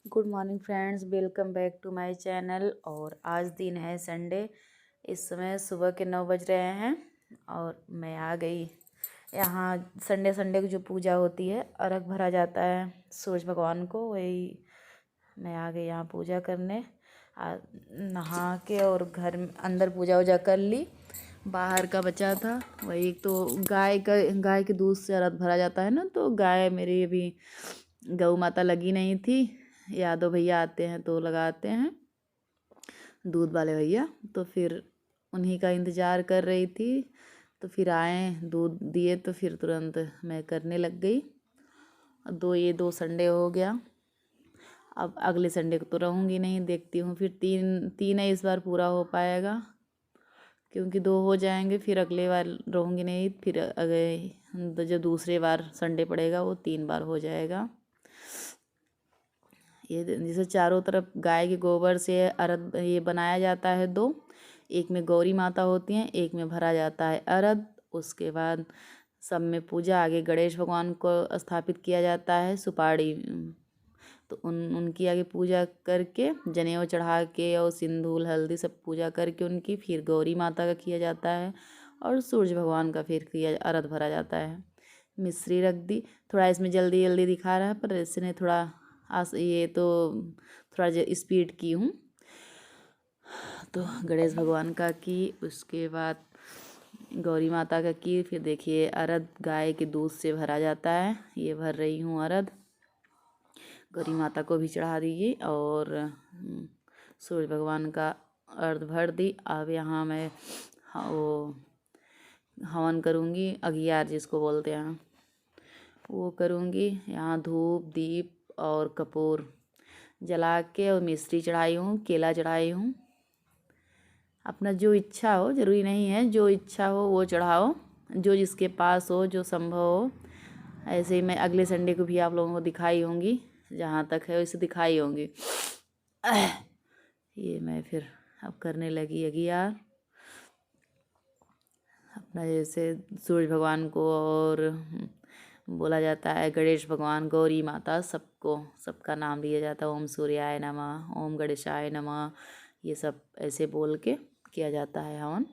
Good morning friends, welcome back to my channel. और आज दिन है संडे। इस समय सुबह के 9 बज रहे हैं और मैं आ गई यहाँ। संडे संडे को जो पूजा होती है, अर्घ भरा जाता है सूरज भगवान को, वही मैं आ गई यहाँ पूजा करने। नहा के और घर में अंदर पूजा वूजा कर ली। बाहर का बचा था वही, तो गाय के दूध से अर्घ भरा जाता है ना। तो गाय मेरी अभी गौ माता लगी नहीं थी। यादव भैया आते हैं तो लगाते हैं, दूध वाले भैया। तो फिर उन्हीं का इंतज़ार कर रही थी। तो फिर आए, दूध दिए, तो फिर तुरंत मैं करने लग गई। ये दो संडे हो गया। अब अगले संडे को तो रहूँगी नहीं, देखती हूँ फिर तीन तीन है इस बार पूरा हो पाएगा, क्योंकि 2 हो जाएंगे। फिर अगले बार रहूँगी नहीं, फिर अगले जो दूसरे बार संडे पड़ेगा वो 3 बार हो जाएगा। ये जैसे चारों तरफ गाय के गोबर से अर्घ ये बनाया जाता है 2। एक में गौरी माता होती हैं, एक में भरा जाता है अर्घ। उसके बाद सब में पूजा, आगे गणेश भगवान को स्थापित किया जाता है, सुपारी। तो उनकी आगे पूजा करके जनेऊ चढ़ा के और सिंदूर हल्दी सब पूजा करके उनकी, फिर गौरी माता का किया जाता है और सूरज भगवान का फिर किया अर्घ भरा जाता है। मिश्री रख दी। थोड़ा इसमें जल्दी जल्दी दिखा रहा है, पर इसने थोड़ा ये तो थोड़ा स्पीड की हूँ। तो गणेश भगवान का की, उसके बाद गौरी माता का की, फिर देखिए अर्घ गाय के दूध से भरा जाता है। ये भर रही हूँ अर्घ। गौरी माता को भी चढ़ा दीजिए और सूरज भगवान का अर्घ भर दी। अब यहाँ मैं वो हवन करूँगी, अघियार जिसको बोलते हैं वो करूँगी। यहाँ धूप दीप और कपूर जला के और मिश्री चढ़ाई हूँ, केला चढ़ाई हूँ। अपना जो इच्छा हो, ज़रूरी नहीं है, जो इच्छा हो वो चढ़ाओ, जो जिसके पास हो, जो संभव हो। ऐसे ही मैं अगले संडे को भी आप लोगों को दिखाई होंगी, जहाँ तक है वैसे दिखाई होंगी। ये मैं फिर अब करने लगी अघियार अपना। जैसे सूरज भगवान को और बोला जाता है गणेश भगवान, गौरी माता, सबको सबका नाम लिया जाता है। ओम सूर्याय नमः, ओम गणेशाय नमः, ये सब ऐसे बोल के किया जाता है हवन।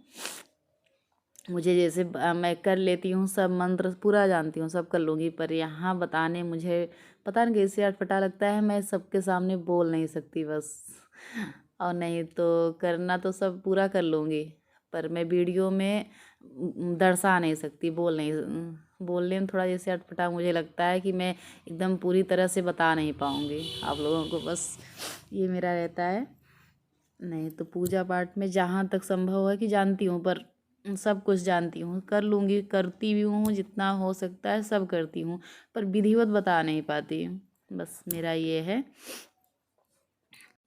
मुझे जैसे मैं कर लेती हूँ, सब मंत्र पूरा जानती हूँ, सब कर लूँगी, पर यहाँ बताने मुझे पता नहीं कैसे अटपटा लगता है। मैं सबके सामने बोल नहीं सकती बस। और नहीं तो करना तो सब पूरा कर लूँगी, पर मैं वीडियो में दर्शा नहीं सकती, बोलने में थोड़ा जैसे अटपटा मुझे लगता है कि मैं एकदम पूरी तरह से बता नहीं पाऊँगी आप लोगों को, बस ये मेरा रहता है। नहीं तो पूजा पाठ में जहाँ तक संभव है कि जानती हूँ, पर सब कुछ जानती हूँ, कर लूँगी, करती भी हूँ, जितना हो सकता है सब करती हूँ, पर विधिवत बता नहीं पाती। बस मेरा ये है।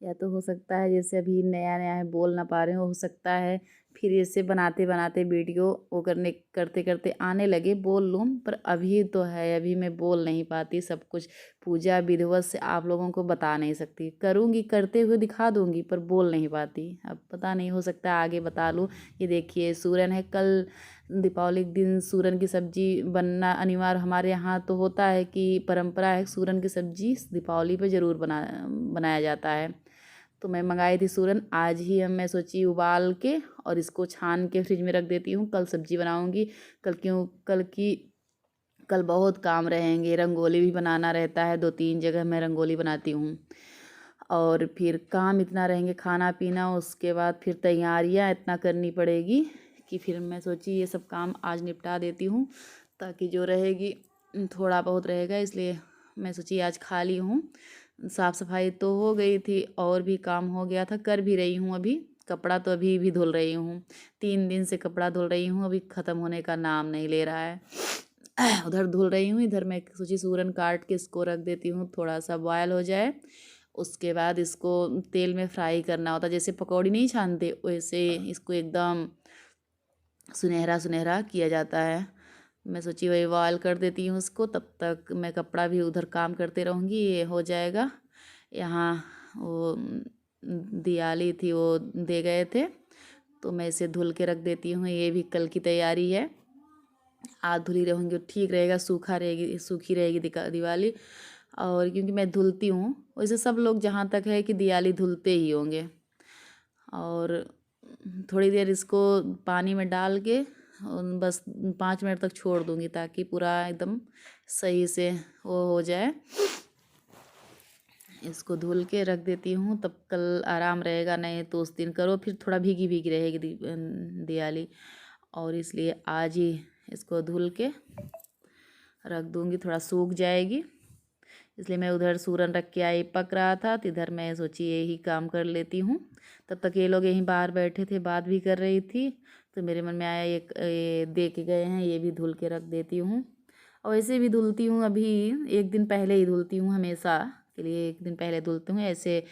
या तो हो सकता है जैसे अभी नया नया है, बोल ना पा रहे हो सकता है फिर ऐसे बनाते बनाते वीडियो वो करते करते आने लगे, बोल लूँ। पर अभी तो है, अभी मैं बोल नहीं पाती सब कुछ। पूजा विधिवत से आप लोगों को बता नहीं सकती, करूँगी, करते हुए दिखा दूँगी, पर बोल नहीं पाती। अब पता नहीं, हो सकता है आगे बता लूँ। ये देखिए सूरन है, कल दीपावली के दिन सूरन की सब्ज़ी बनना अनिवार्य हमारे यहाँ तो होता है, कि परंपरा है सूरन की सब्ज़ी दीपावली पे ज़रूर बनाया जाता है। तो मैं मंगाई थी सूरन, आज ही मैं सोची उबाल के और इसको छान के फ्रिज में रख देती हूँ, कल सब्ज़ी बनाऊँगी। कल बहुत काम रहेंगे, रंगोली भी बनाना रहता है, 2-3 जगह मैं रंगोली बनाती हूँ। और फिर काम इतना रहेंगे, खाना पीना, उसके बाद फिर तैयारियाँ इतना करनी पड़ेगी कि फिर मैं सोची ये सब काम आज निपटा देती हूँ, ताकि जो रहेगी थोड़ा बहुत रहेगा। इसलिए मैं सोची आज खाली हूँ। साफ़ सफाई तो हो गई थी और भी काम हो गया था, कर भी रही हूँ अभी। कपड़ा तो अभी भी धुल रही हूँ, 3 दिन से कपड़ा धुल रही हूँ, अभी ख़त्म होने का नाम नहीं ले रहा है। उधर धुल रही हूँ, इधर मैं सोची सूरन काट के इसको रख देती हूँ, थोड़ा सा बॉयल हो जाए। उसके बाद इसको तेल में फ्राई करना होता है, जैसे पकौड़ी नहीं छानते वैसे इसको एकदम सुनहरा सुनहरा किया जाता है। मैं सोची वही बॉयल कर देती हूँ उसको, तब तक मैं कपड़ा भी उधर काम करते रहूँगी, ये हो जाएगा। यहाँ वो दियाली थी, वो दे गए थे, तो मैं इसे धुल के रख देती हूँ। ये भी कल की तैयारी है, आज धुली रहूँगी ठीक रहेगा, सूखी रहेगी दिवाली। और क्योंकि मैं धुलती हूँ, वैसे सब लोग जहाँ तक है कि दियाली धुलते ही होंगे। और थोड़ी देर इसको पानी में डाल के बस 5 मिनट तक छोड़ दूँगी ताकि पूरा एकदम सही से वो हो जाए। इसको धुल के रख देती हूँ, तब कल आराम रहेगा, नहीं तो उस दिन करो फिर थोड़ा भीगी भीगी रहेगी दियाली। और इसलिए आज ही इसको धुल के रख दूँगी, थोड़ा सूख जाएगी। इसलिए मैं उधर सूरन रख के आई, पक रहा था, तो इधर मैं सोची यही काम कर लेती हूँ। तब तक ये लोग यहीं बाहर बैठे थे, बात भी कर रही थी, तो मेरे मन में आया ये दे के गए हैं, ये भी धुल के रख देती हूँ। और ऐसे भी धुलती हूँ, अभी 1 दिन पहले ही धुलती हूँ, हमेशा के लिए 1 दिन पहले धुलती हूँ। ऐसे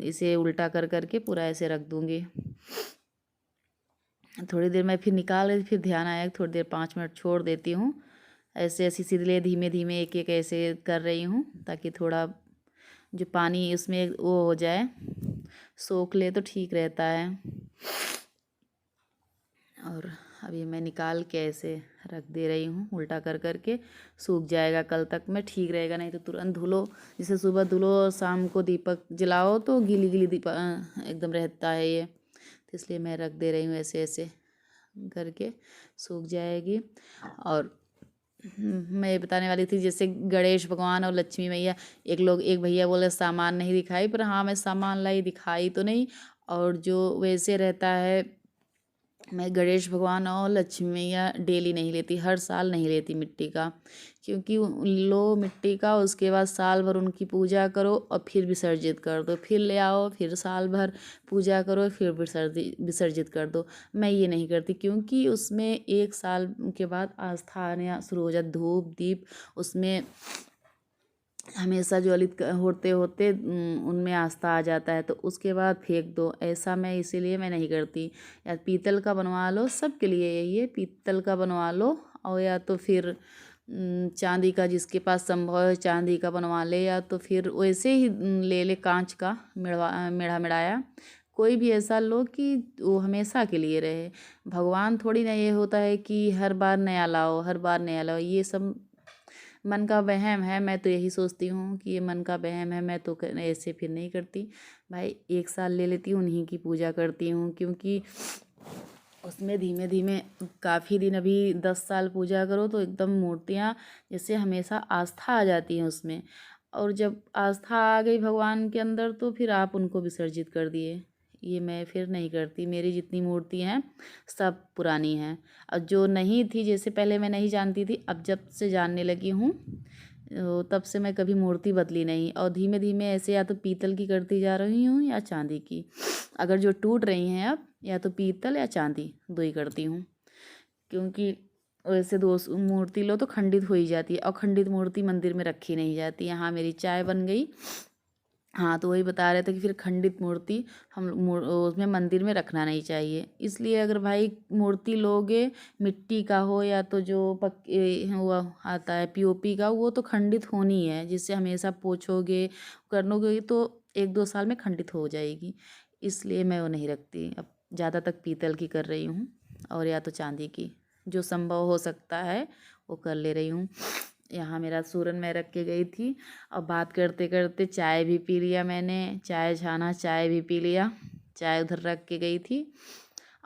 इसे उल्टा कर करके पूरा ऐसे रख दूँगी। थोड़ी देर मैं फिर निकाल रही, फिर ध्यान आया थोड़ी देर 5 मिनट छोड़ देती हूँ। ऐसे ऐसे इसीलिए धीमे धीमे एक एक ऐसे कर रही हूँ ताकि थोड़ा जो पानी उसमें वो हो जाए, सोख ले तो ठीक रहता है। और अभी मैं निकाल के ऐसे रख दे रही हूँ, उल्टा कर करके सूख जाएगा, कल तक में ठीक रहेगा। नहीं तो तुरंत धुलो, जैसे सुबह धुलो शाम को दीपक जलाओ तो गीली गीली दीपक एकदम रहता है ये, तो इसलिए मैं रख दे रही हूँ ऐसे ऐसे करके सूख जाएगी। और मैं ये बताने वाली थी, जैसे गणेश भगवान और लक्ष्मी मैया, एक भैया बोले सामान नहीं दिखाई, पर हाँ मैं सामान लाई, दिखाई तो नहीं। और जो वैसे रहता है, मैं गणेश भगवान और लक्ष्मी मैया डेली नहीं लेती, हर साल नहीं लेती मिट्टी का, क्योंकि लो मिट्टी का, उसके बाद साल भर उनकी पूजा करो और फिर विसर्जित कर दो, फिर ले आओ, फिर साल भर पूजा करो, फिर विसर्जित कर दो। मैं ये नहीं करती, क्योंकि उसमें 1 साल के बाद आस्था आना शुरू हो जाती, धूप दीप उसमें हमेशा ज्वलित होते होते उनमें आस्था आ जाता है, तो उसके बाद फेंक दो। ऐसा मैं इसीलिए मैं नहीं करती। या पीतल का बनवा लो, सबके लिए यही है, पीतल का बनवा लो, और या तो फिर चांदी का, जिसके पास संभव है चांदी का बनवा ले, या तो फिर वैसे ही ले ले कांच का मेढ़ा मेढ़ाया, कोई भी ऐसा लो कि वो हमेशा के लिए रहे। भगवान थोड़ी ना ये होता है कि हर बार नया लाओ, हर बार नया लाओ, ये सब मन का वहम है। मैं तो यही सोचती हूँ कि ये मन का वहम है, मैं तो ऐसे फिर नहीं करती भाई। 1 साल ले लेती हूँ, उन्हीं की पूजा करती हूँ, क्योंकि उसमें धीमे धीमे काफ़ी दिन, अभी 10 साल पूजा करो तो एकदम मूर्तियाँ जैसे हमेशा आस्था आ जाती है उसमें। और जब आस्था आ गई भगवान के अंदर, तो फिर आप उनको विसर्जित कर दिए, ये मैं फिर नहीं करती। मेरी जितनी मूर्ति हैं सब पुरानी हैं। और जो नहीं थी, जैसे पहले मैं नहीं जानती थी, अब जब से जानने लगी हूँ तब से मैं कभी मूर्ति बदली नहीं। और धीमे धीमे ऐसे या तो पीतल की करती जा रही हूँ या चांदी की। अगर जो टूट रही हैं अब, या तो पीतल या चांदी, दो ही करती हूँ, क्योंकि वैसे दो मूर्ति लो तो खंडित हो ही जाती है, और खंडित मूर्ति मंदिर में रखी नहीं जाती। यहाँ मेरी चाय बन गई। हाँ, तो वही बता रहे थे कि फिर खंडित मूर्ति हम उसमें मंदिर में रखना नहीं चाहिए। इसलिए अगर भाई मूर्ति लोगे, मिट्टी का हो या तो जो पक्के वो आता है पीओपी का, वो तो खंडित होनी है, जिससे हमेशा पोछोगे करोगे तो 1-2 साल में खंडित हो जाएगी। इसलिए मैं वो नहीं रखती। अब ज़्यादा तक पीतल की कर रही हूँ, और या तो चांदी की, जो संभव हो सकता है वो कर ले रही हूँ। यहाँ मेरा सूरन मैं रख के गई थी, और बात करते करते चाय भी पी लिया मैंने, चाय छाना, चाय भी पी लिया। चाय उधर रख के गई थी,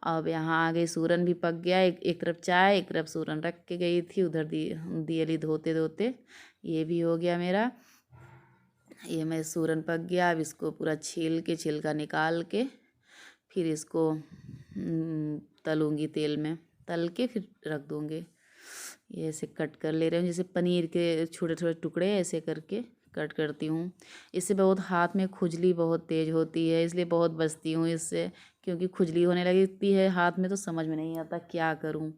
अब यहाँ आ गई, सूरन भी पक गया। एक तरफ चाय, एक तरफ सूरन रख के गई थी, उधर दियली धोते धोते ये भी हो गया मेरा। ये मैं सूरन पक गया, अब इसको पूरा छील के, छिलका निकाल के फिर इसको तलूँगी, तेल में तल के फिर रख दूँगी। ये ऐसे कट कर ले रहे हूँ, जैसे पनीर के छोटे छोटे टुकड़े ऐसे करके कट करती हूँ। इससे बहुत हाथ में खुजली बहुत तेज़ होती है, इसलिए बहुत बचती हूँ इससे, क्योंकि खुजली होने लगती है हाथ में तो समझ में नहीं आता क्या करूँ।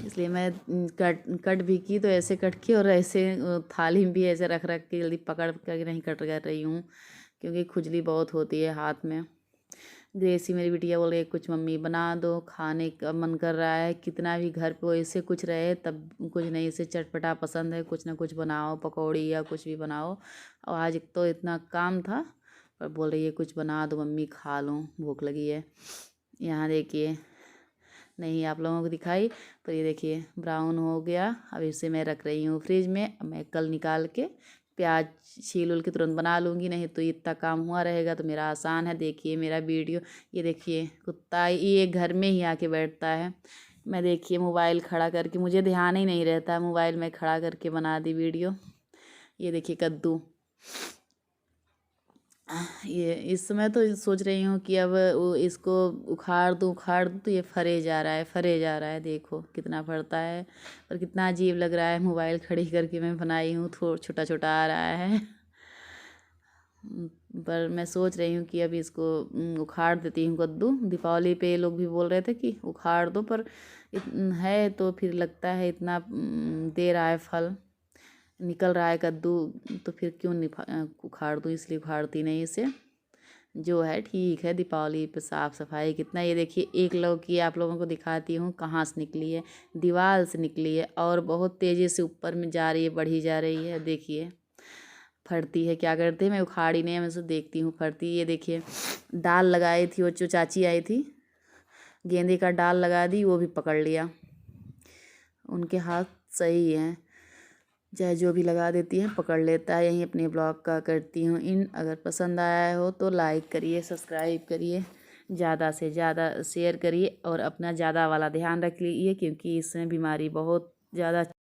इसलिए मैं कट भी की तो ऐसे कट की, और ऐसे थाली में भी ऐसे रख रख के जल्दी पकड़ कर नहीं कट कर रही हूँ, क्योंकि खुजली बहुत होती है हाथ में। ग्रेसी मेरी बिटिया बोल रही कुछ मम्मी बना दो, खाने का मन कर रहा है। कितना भी घर पे ऐसे कुछ रहे तब कुछ नहीं, से चटपटा पसंद है, कुछ ना कुछ बनाओ, पकौड़ी या कुछ भी बनाओ। और आज तो इतना काम था, पर बोल रही है कुछ बना दो मम्मी, खा लूँ, भूख लगी है। यहाँ देखिए नहीं आप लोगों को दिखाई। पर ये देखिए ब्राउन हो गया। अब इसे मैं रख रही हूँ फ्रिज में। अब मैं कल निकाल के प्याज छील उल के तुरंत बना लूँगी, नहीं तो इतना काम हुआ रहेगा तो मेरा आसान है। देखिए मेरा वीडियो, ये देखिए कुत्ता ये घर में ही आके बैठता है। मैं देखिए मोबाइल खड़ा करके, मुझे ध्यान ही नहीं रहता, मोबाइल में खड़ा करके बना दी वीडियो। ये देखिए कद्दू, ये इस समय तो सोच रही हूँ कि अब इसको उखाड़ दूँ तो ये फरे जा रहा है, फरे जा रहा है। देखो कितना फरता है और कितना अजीब लग रहा है। मोबाइल खड़ी करके मैं बनाई हूँ, थोड़ा छोटा छोटा आ रहा है। पर मैं सोच रही हूँ कि अभी इसको उखाड़ देती हूँ कद्दू। दीपावली पे ये लोग भी बोल रहे थे कि उखाड़ दो, पर है तो फिर लगता है इतना दे रहा है फल, निकल रहा है कद्दू, तो फिर क्यों उखाड़ दूँ, इसलिए उखाड़ती नहीं इसे। जो है ठीक है। दीपावली पे साफ़ सफाई कितना, ये देखिए एक लौकी आप लोगों को दिखाती हूँ कहाँ से निकली है, दीवार से निकली है और बहुत तेज़ी से ऊपर में जा रही है, बढ़ी जा रही है। देखिए फटती है, क्या करती है, मैं उखाड़ी नहीं, मैं उसे देखती हूँ फटती। ये देखिए डाल लगाई थी, वो जो चाची आई थी गेंदे का डाल लगा दी, वो भी पकड़ लिया। उनके हाथ सही हैं, चाहे जो भी लगा देती है पकड़ लेता है। यहीं अपने ब्लॉग का करती हूँ इन। अगर पसंद आया हो तो लाइक करिए, सब्सक्राइब करिए, ज़्यादा से ज़्यादा शेयर करिए और अपना ज़्यादा वाला ध्यान रख लीजिए, क्योंकि इसमें बीमारी बहुत ज़्यादा